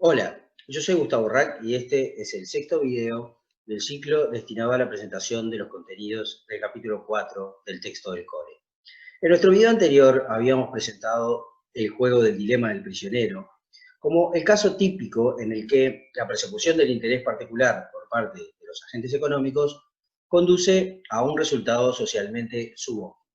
Hola, yo soy Gustavo Rack y este es el sexto video del ciclo destinado a la presentación de los contenidos del capítulo 4 del texto del core. En nuestro video anterior habíamos presentado el juego del dilema del prisionero como el caso típico en el que la persecución del interés particular por parte de los agentes económicos conduce a un resultado socialmente subóptimo.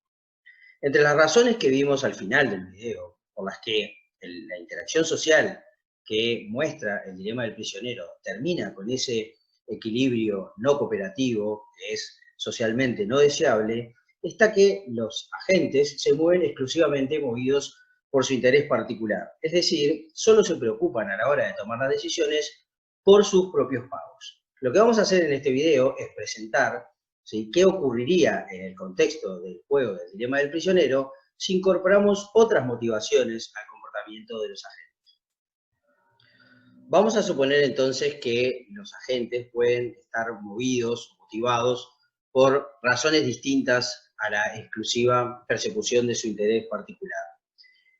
Entre las razones que vimos al final del video, por las que la interacción social que muestra el dilema del prisionero termina con ese equilibrio no cooperativo, que es socialmente no deseable, está que los agentes se mueven exclusivamente movidos por su interés particular. Es decir, solo se preocupan a la hora de tomar las decisiones por sus propios pagos. Lo que vamos a hacer en este video es presentar, ¿sí?, qué ocurriría en el contexto del juego del dilema del prisionero si incorporamos otras motivaciones al comportamiento de los agentes. Vamos a suponer entonces que los agentes pueden estar movidos, motivados por razones distintas a la exclusiva persecución de su interés particular.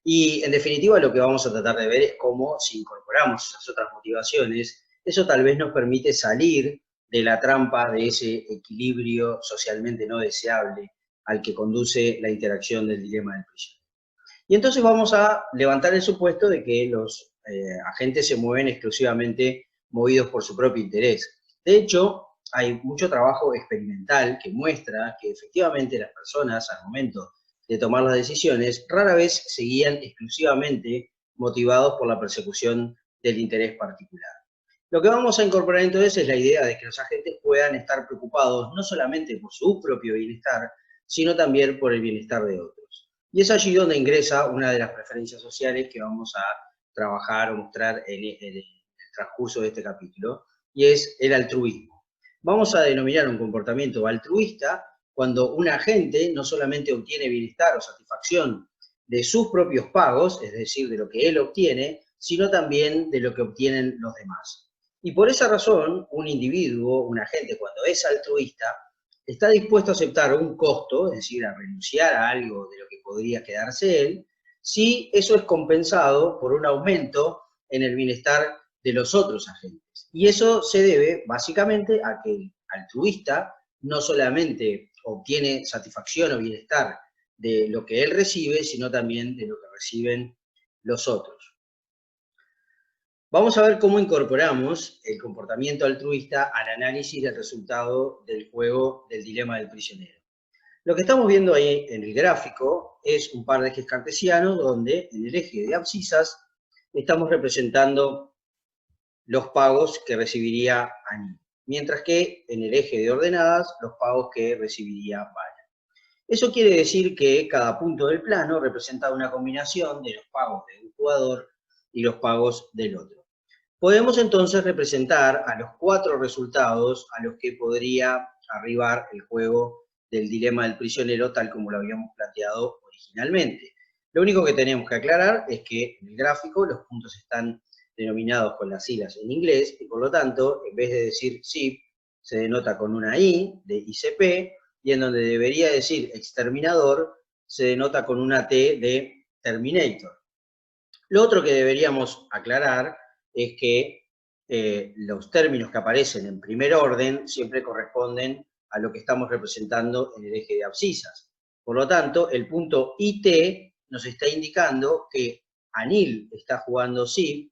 Y en definitiva lo que vamos a tratar de ver es cómo, si incorporamos esas otras motivaciones, eso tal vez nos permite salir de la trampa de ese equilibrio socialmente no deseable al que conduce la interacción del dilema del prisionero. Y entonces vamos a levantar el supuesto de que los agentes se mueven exclusivamente movidos por su propio interés. De hecho, hay mucho trabajo experimental que muestra que efectivamente las personas al momento de tomar las decisiones rara vez se guían exclusivamente motivados por la persecución del interés particular. Lo que vamos a incorporar entonces es la idea de que los agentes puedan estar preocupados no solamente por su propio bienestar, sino también por el bienestar de otros. Y es allí donde ingresa una de las preferencias sociales que vamos a trabajar o mostrar en el transcurso de este capítulo, y es el altruismo. Vamos a denominar un comportamiento altruista cuando un agente no solamente obtiene bienestar o satisfacción de sus propios pagos, es decir, de lo que él obtiene, sino también de lo que obtienen los demás. Y por esa razón, un individuo, un agente, cuando es altruista, está dispuesto a aceptar un costo, es decir, a renunciar a algo de lo que podría quedarse él, si eso es compensado por un aumento en el bienestar de los otros agentes. Y eso se debe básicamente a que el altruista no solamente obtiene satisfacción o bienestar de lo que él recibe, sino también de lo que reciben los otros. Vamos a ver cómo incorporamos el comportamiento altruista al análisis del resultado del juego del dilema del prisionero. Lo que estamos viendo ahí en el gráfico es un par de ejes cartesianos donde en el eje de abscisas estamos representando los pagos que recibiría Annie, mientras que en el eje de ordenadas los pagos que recibiría Vala. Eso quiere decir que cada punto del plano representa una combinación de los pagos de un jugador y los pagos del otro. Podemos entonces representar a los cuatro resultados a los que podría arribar el juego del dilema del prisionero tal como lo habíamos planteado originalmente. Lo único que tenemos que aclarar es que en el gráfico los puntos están denominados con las siglas en inglés y por lo tanto, en vez de decir SIP, se denota con una I de ICP y en donde debería decir exterminador, se denota con una T de Terminator. Lo otro que deberíamos aclarar es que los términos que aparecen en primer orden siempre corresponden a lo que estamos representando en el eje de abscisas. Por lo tanto, el punto IT nos está indicando que Anil está jugando SIP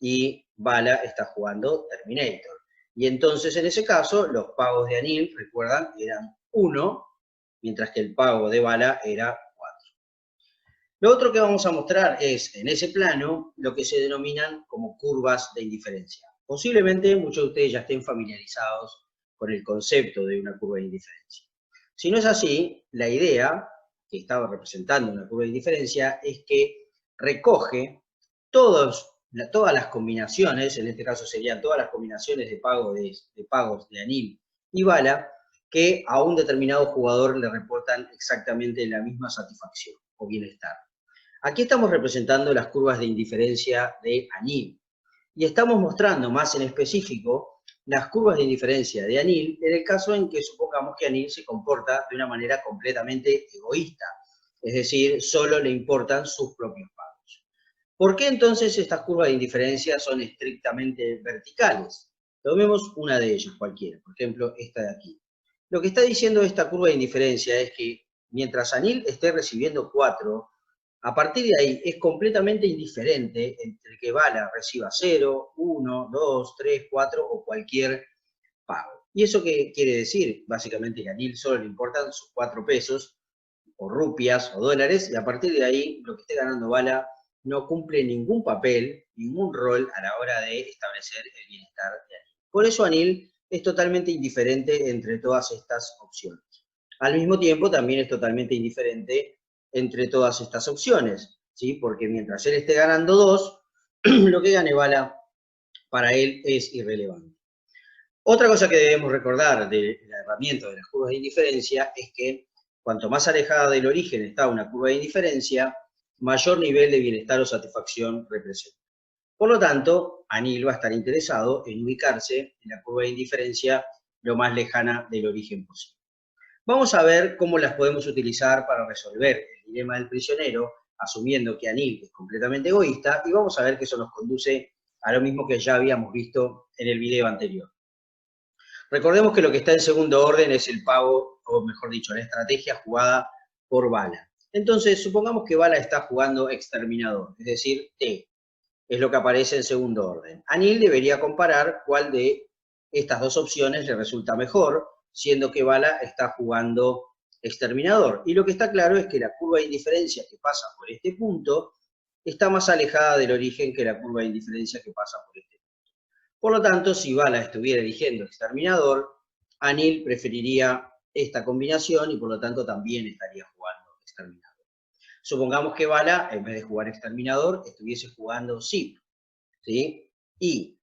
y Vala está jugando Terminator. Y entonces, en ese caso, los pagos de Anil, recuerdan, eran 1, mientras que el pago de Vala era 4. Lo otro que vamos a mostrar es, en ese plano, lo que se denominan como curvas de indiferencia. Posiblemente muchos de ustedes ya estén familiarizados con el concepto de una curva de indiferencia. Si no es así, la idea que estaba representando una curva de indiferencia es que recoge todas las combinaciones, en este caso serían todas las combinaciones de pagos de Anil y Vala, que a un determinado jugador le reportan exactamente la misma satisfacción o bienestar. Aquí estamos representando las curvas de indiferencia de Anil y estamos mostrando más en específico las curvas de indiferencia de Anil en el caso en que supongamos que Anil se comporta de una manera completamente egoísta, es decir, solo le importan sus propios pagos. ¿Por qué entonces estas curvas de indiferencia son estrictamente verticales? Tomemos una de ellas, cualquiera, por ejemplo, esta de aquí. Lo que está diciendo esta curva de indiferencia es que mientras Anil esté recibiendo 4, a partir de ahí es completamente indiferente entre que Bala reciba 0, 1, 2, 3, 4 o cualquier pago. ¿Y eso qué quiere decir? Básicamente que a Anil solo le importan sus 4 pesos, o rupias, o dólares, y a partir de ahí lo que esté ganando Bala no cumple ningún papel, ningún rol a la hora de establecer el bienestar de Anil. Por eso Anil es totalmente indiferente entre todas estas opciones. Al mismo tiempo, también es totalmente indiferente entre todas estas opciones, ¿sí? Porque mientras él esté ganando 2, lo que gane Bala para él es irrelevante. Otra cosa que debemos recordar de la herramienta de las curvas de indiferencia es que cuanto más alejada del origen está una curva de indiferencia, mayor nivel de bienestar o satisfacción representa. Por lo tanto, Anil va a estar interesado en ubicarse en la curva de indiferencia lo más lejana del origen posible. Vamos a ver cómo las podemos utilizar para resolver el dilema del prisionero, asumiendo que Anil es completamente egoísta, y vamos a ver que eso nos conduce a lo mismo que ya habíamos visto en el video anterior. Recordemos que lo que está en segundo orden es el pago, o mejor dicho, la estrategia jugada por Bala. Entonces, supongamos que Bala está jugando exterminador, es decir, T, es lo que aparece en segundo orden. Anil debería comparar cuál de estas dos opciones le resulta mejor, siendo que Bala está jugando exterminador. Y lo que está claro es que la curva de indiferencia que pasa por este punto está más alejada del origen que la curva de indiferencia que pasa por este punto. Por lo tanto, si Bala estuviera eligiendo exterminador, Anil preferiría esta combinación y por lo tanto también estaría jugando exterminador. Supongamos que Bala, en vez de jugar exterminador, estuviese jugando zip, ¿sí? Y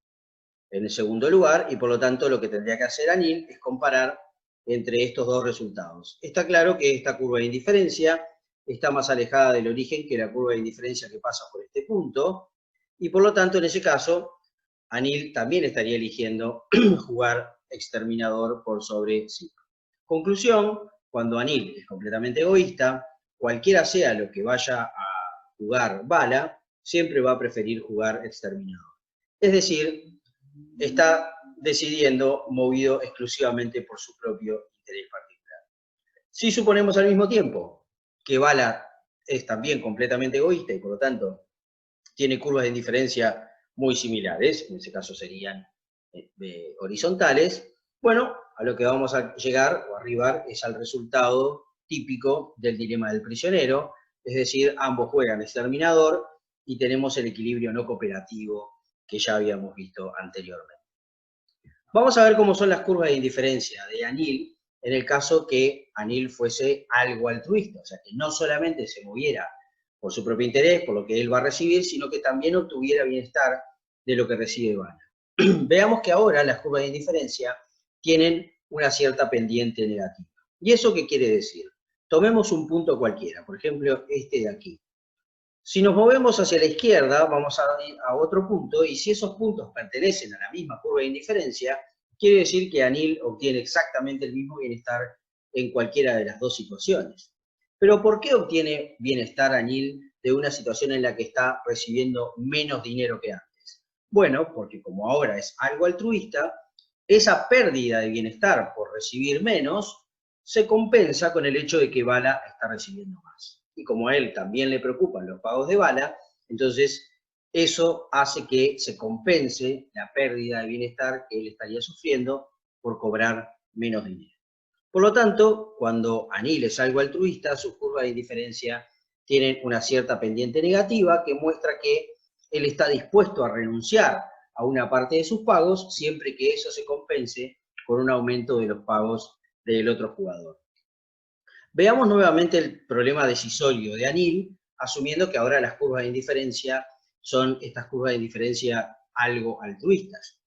en el segundo lugar, y por lo tanto lo que tendría que hacer Anil es comparar entre estos dos resultados. Está claro que esta curva de indiferencia está más alejada del origen que la curva de indiferencia que pasa por este punto, y por lo tanto en ese caso Anil también estaría eligiendo jugar exterminador por sobre zip. Conclusión, cuando Anil es completamente egoísta, cualquiera sea lo que vaya a jugar Bala, siempre va a preferir jugar exterminador. Es decir, está decidiendo movido exclusivamente por su propio interés particular. Si suponemos al mismo tiempo que Bala es también completamente egoísta y por lo tanto tiene curvas de indiferencia muy similares, en ese caso serían horizontales, bueno, a lo que vamos a llegar o arribar es al resultado típico del dilema del prisionero, es decir, ambos juegan exterminador y tenemos el equilibrio no cooperativo que ya habíamos visto anteriormente. Vamos a ver cómo son las curvas de indiferencia de Anil en el caso que Anil fuese algo altruista, o sea, que no solamente se moviera por su propio interés, por lo que él va a recibir, sino que también obtuviera bienestar de lo que recibe Bala. Veamos que ahora las curvas de indiferencia tienen una cierta pendiente negativa. ¿Y eso qué quiere decir? Tomemos un punto cualquiera, por ejemplo, este de aquí. Si nos movemos hacia la izquierda, vamos a ir a otro punto, y si esos puntos pertenecen a la misma curva de indiferencia, quiere decir que Anil obtiene exactamente el mismo bienestar en cualquiera de las dos situaciones. Pero ¿por qué obtiene bienestar Anil de una situación en la que está recibiendo menos dinero que antes? Bueno, porque como ahora es algo altruista, esa pérdida de bienestar por recibir menos se compensa con el hecho de que Bala está recibiendo más. Y como a él también le preocupan los pagos de Bala, entonces eso hace que se compense la pérdida de bienestar que él estaría sufriendo por cobrar menos dinero. Por lo tanto, cuando Anil es algo altruista, sus curvas de indiferencia tienen una cierta pendiente negativa que muestra que él está dispuesto a renunciar a una parte de sus pagos siempre que eso se compense con un aumento de los pagos del otro jugador. Veamos nuevamente el problema decisorio de Anil, asumiendo que ahora las curvas de indiferencia son estas curvas de indiferencia algo altruistas.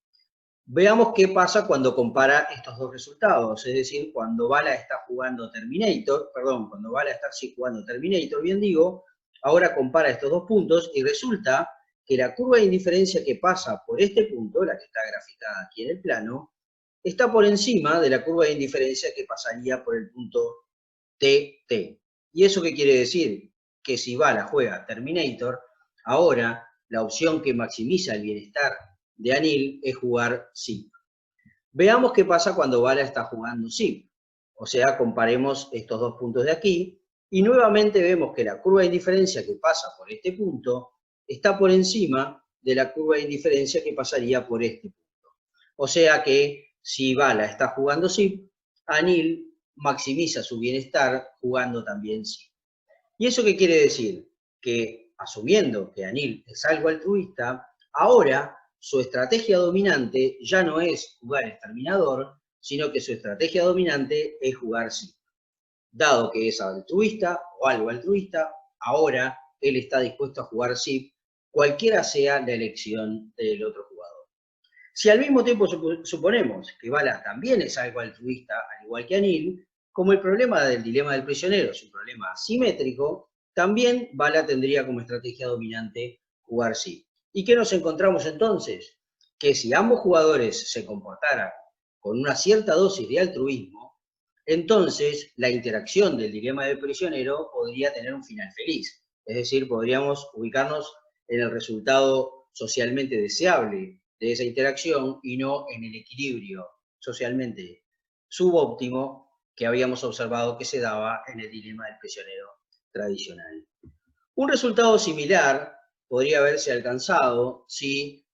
Veamos qué pasa cuando compara estos dos resultados, es decir, cuando Bala está jugando Terminator, cuando Bala está jugando Terminator, bien digo, ahora compara estos dos puntos y resulta que la curva de indiferencia que pasa por este punto, la que está graficada aquí en el plano, está por encima de la curva de indiferencia que pasaría por el punto TT. ¿Y eso qué quiere decir? Que si Bala juega Terminator, Ahora, la opción que maximiza el bienestar de Anil es jugar SIP. Veamos qué pasa cuando Vala está jugando SIP. O sea, comparemos estos dos puntos de aquí y nuevamente vemos que la curva de indiferencia que pasa por este punto está por encima de la curva de indiferencia que pasaría por este punto. O sea que si Vala está jugando SIP, Anil maximiza su bienestar jugando también SIP. ¿Y eso qué quiere decir? Que asumiendo que Anil es algo altruista, ahora su estrategia dominante ya no es jugar exterminador, sino que su estrategia dominante es jugar SIP. Dado que es altruista o algo altruista, ahora él está dispuesto a jugar SIP, cualquiera sea la elección del otro jugador. Si al mismo tiempo suponemos que Vala también es algo altruista, al igual que Anil, como el problema del dilema del prisionero es un problema asimétrico, también Vala tendría como estrategia dominante jugar SIP. ¿Y qué nos encontramos entonces? Que si ambos jugadores se comportaran con una cierta dosis de altruismo, entonces la interacción del dilema del prisionero podría tener un final feliz. Es decir, podríamos ubicarnos en el resultado socialmente deseable de esa interacción y no en el equilibrio socialmente subóptimo que habíamos observado que se daba en el dilema del prisionero tradicional. Un resultado similar podría haberse alcanzado si,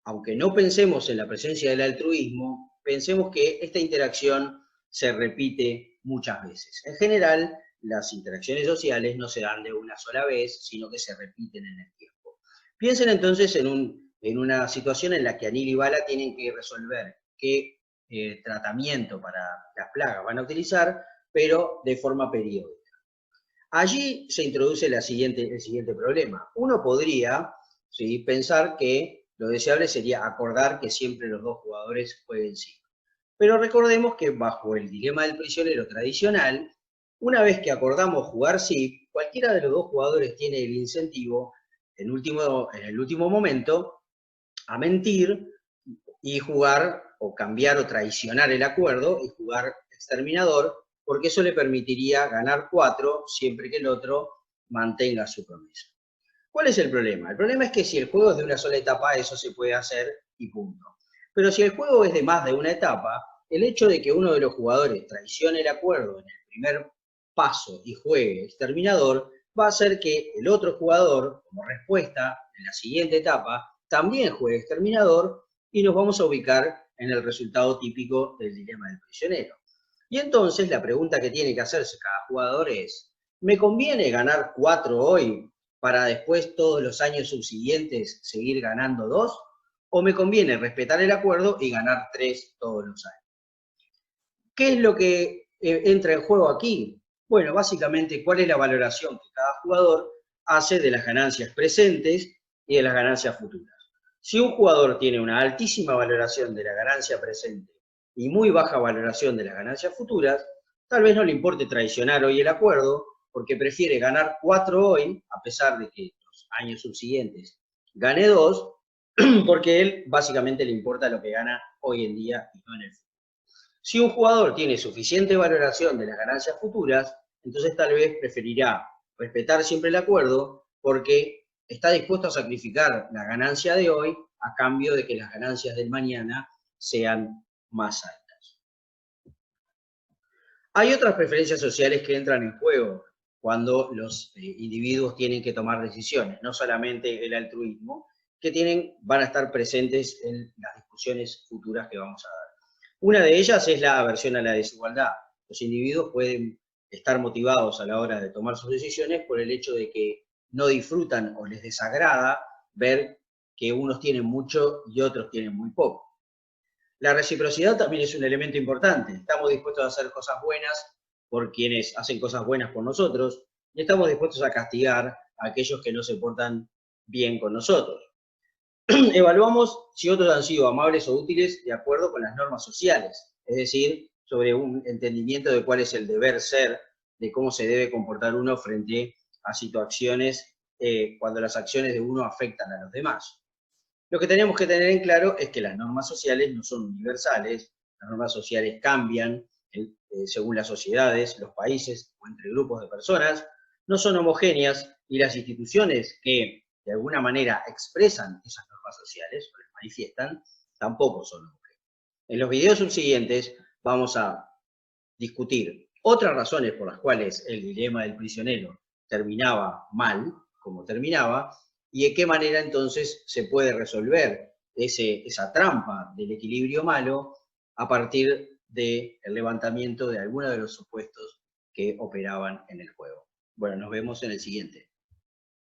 aunque no pensemos en la presencia del altruismo, pensemos que esta interacción se repite muchas veces. En general, las interacciones sociales no se dan de una sola vez, sino que se repiten en el tiempo. Piensen entonces en una situación en la que Anil y Vala tienen que resolver qué tratamiento para las plagas van a utilizar, pero de forma periódica. Allí se introduce el siguiente problema. Uno podría pensar que lo deseable sería acordar que siempre los dos jugadores jueguen SIP. Pero recordemos que bajo el dilema del prisionero tradicional, una vez que acordamos jugar SIP, cualquiera de los dos jugadores tiene el incentivo, en el último momento, a mentir y jugar o cambiar o traicionar el acuerdo y jugar exterminador, porque eso le permitiría ganar 4 siempre que el otro mantenga su promesa. ¿Cuál es el problema? El problema es que si el juego es de una sola etapa, eso se puede hacer y punto. Pero si el juego es de más de una etapa, el hecho de que uno de los jugadores traicione el acuerdo en el primer paso y juegue exterminador, va a hacer que el otro jugador, como respuesta en la siguiente etapa, también juegue exterminador y nos vamos a ubicar en el resultado típico del dilema del prisionero. Y entonces la pregunta que tiene que hacerse cada jugador es, ¿me conviene ganar 4 hoy para después todos los años subsiguientes seguir ganando 2? ¿O me conviene respetar el acuerdo y ganar 3 todos los años? ¿Qué es lo que entra en juego aquí? Bueno, básicamente, ¿cuál es la valoración que cada jugador hace de las ganancias presentes y de las ganancias futuras? Si un jugador tiene una altísima valoración de la ganancia presente y muy baja valoración de las ganancias futuras, tal vez no le importe traicionar hoy el acuerdo, porque prefiere ganar 4 hoy, a pesar de que los años subsiguientes gane 2, porque él básicamente le importa lo que gana hoy en día y no en el futuro. Si un jugador tiene suficiente valoración de las ganancias futuras, entonces tal vez preferirá respetar siempre el acuerdo porque está dispuesto a sacrificar la ganancia de hoy a cambio de que las ganancias del mañana sean más altas. Hay otras preferencias sociales que entran en juego cuando los individuos tienen que tomar decisiones, no solamente el altruismo, que van a estar presentes en las discusiones futuras que vamos a dar. Una de ellas es la aversión a la desigualdad. Los individuos pueden estar motivados a la hora de tomar sus decisiones por el hecho de que no disfrutan o les desagrada ver que unos tienen mucho y otros tienen muy poco. La reciprocidad también es un elemento importante. Estamos dispuestos a hacer cosas buenas por quienes hacen cosas buenas por nosotros y estamos dispuestos a castigar a aquellos que no se portan bien con nosotros. Evaluamos si otros han sido amables o útiles de acuerdo con las normas sociales, es decir, sobre un entendimiento de cuál es el deber ser, de cómo se debe comportar uno frente a situaciones cuando las acciones de uno afectan a los demás. Lo que tenemos que tener en claro es que las normas sociales no son universales, las normas sociales cambian según las sociedades, los países o entre grupos de personas, no son homogéneas y las instituciones que de alguna manera expresan esas normas sociales o las manifiestan, tampoco son hombres. En los videos subsiguientes vamos a discutir otras razones por las cuales el dilema del prisionero terminaba mal, como terminaba, y de qué manera entonces se puede resolver esa trampa del equilibrio malo a partir del levantamiento de algunos de los supuestos que operaban en el juego. Bueno, nos vemos en el siguiente.